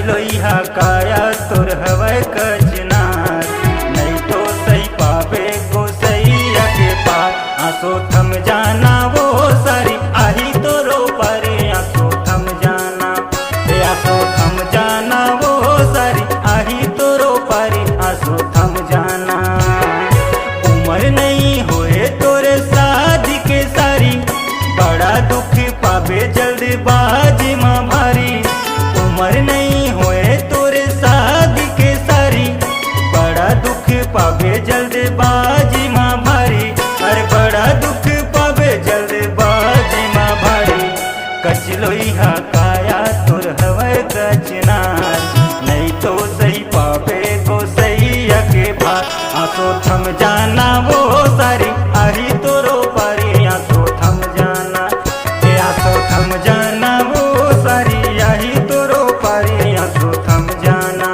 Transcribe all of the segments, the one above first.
लोहिया काया तोर हवै कचनार, नहीं तो सही पावे गोसैया के पार। आंसू थम जाना वो सारी आही तोरो पारे, आंसू थम जाना, आंसू थम जाना वो सारी आही तोरो पारे, आंसू थम जाना। उम्र नहीं होए तोरे शादी के सारी, बड़ा दुख पावे जल्दबाजी माँ भारी। उम्र नहीं होए तोरे शादी के सारी, बड़ा दुख पावे जल्दबाजी माँ भारी। अरे बड़ा दुख पावे जल्दबाजी माँ भारी। कचलोइहा काया तोर हवै कचनार, नहीं तो सही पावे गोसैया के भार। आंसू थम जाना वो सारी आही तोरो पारी, आंसू थम जाना, आंसू थम जाना वो सारी आही तोरो पारी, आंसू थम जाना।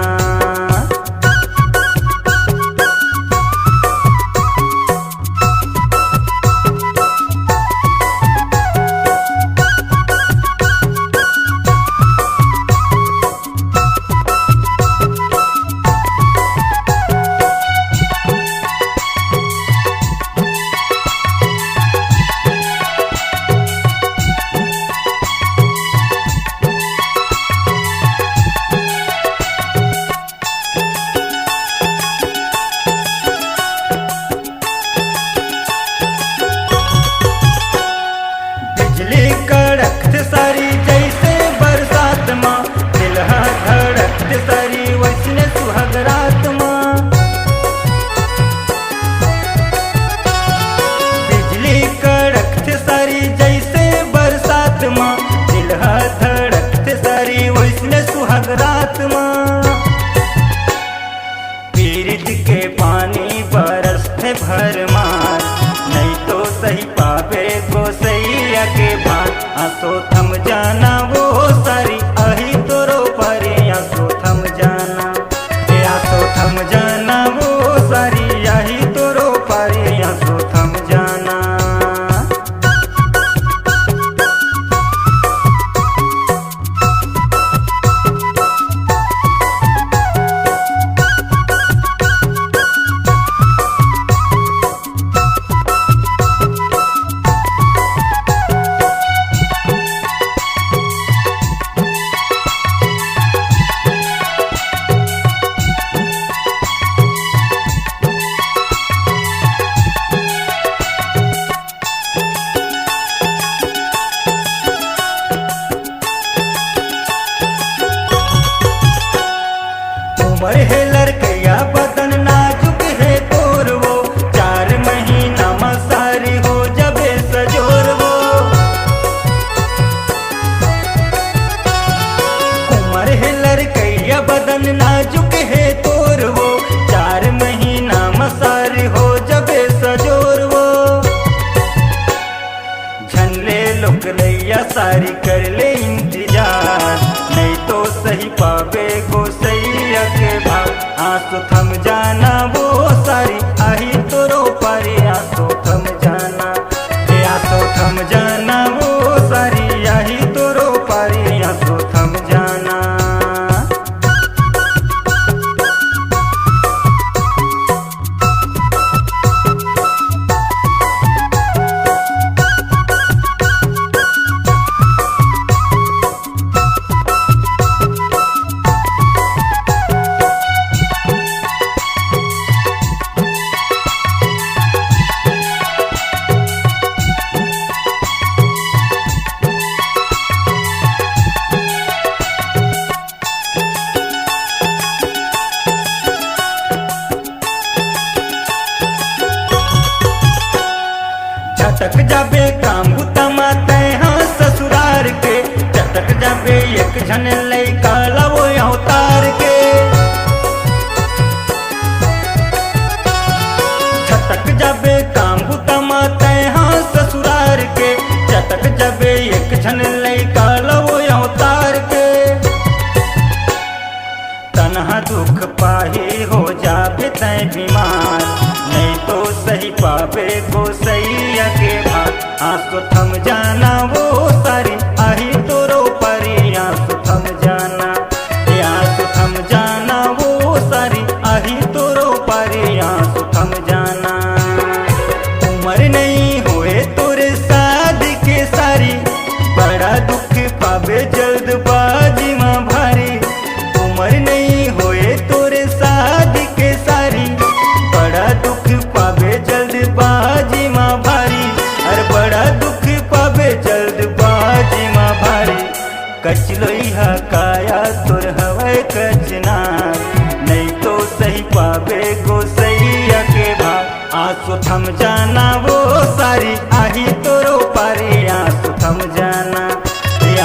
बिजली कड़कत सारी जैसे बरसात माँ, दिलहा धड़कत सारी वैसने सुहाग रात माँ। बिजली कड़कत सारी जैसे बरसात माँ, दिलहा धड़कत सारी वैसने सुहाग रात माँ। पीरित के पानी बरसते भरमार, नहीं तो सही पावे गोसैया के भार। आंसू थम जाना वो सारी आही तोरो पारी, आंसू थम जाना, आंसू थम जाना वो सारी आही तोरो पारी, आंसू थम जाना। उम्र है लड़कैया बदन नाजुक है तोर वो, 4 महीना मसारी हो जबे सजोर वो। उम्र है लड़कैया बदन नाजुक है तोर वो, 4 महीना मसारी हो जबे सजोर वो। झनले लोकलैया सारी कर ले इंतजार, नहीं तो सही पावे गोसैया के भार। आंसू थम जाना वो सारी आही तोरो पारी, आंसू थम जाना, आंसू थम जाना वो सारी आही तोरो पारी, आंसू थम जाना। चटक जाबे काम बुतमा हाँ ससुरार के, चटक जाबे एक झन लैका लवो अवतार के। चटक जाबे काम बुतमा हाँ ससुरार के, चटक जाबे एक झन लैका लवो अवतार के। तनहा दुख पाही हो जाबे तै बीमार, नहीं तो सही पावे गोसैया के भार। आंसू थम जाना वो सारी आही तोरो पारी, आंसू थम जाना, आंसू कचलोइहा काया तोर हवै कचनार, नहीं तो सही पावे गोसैया के भाग। आंसू थम जाना वो सारी आही तोरो पारी, आंसू थम जाना,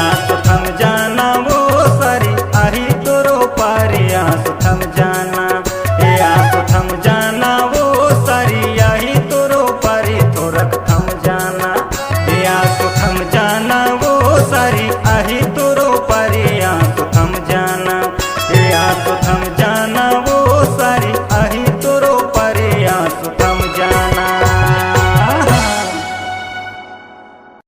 आंसू थम जाना वो सारी आही तोरो पारी, आंसू थम जाना, आंसू थम जाना वो सारी आही तोरो पारी, थोरक थम जाना, आंसू थम जाना वो सारी आही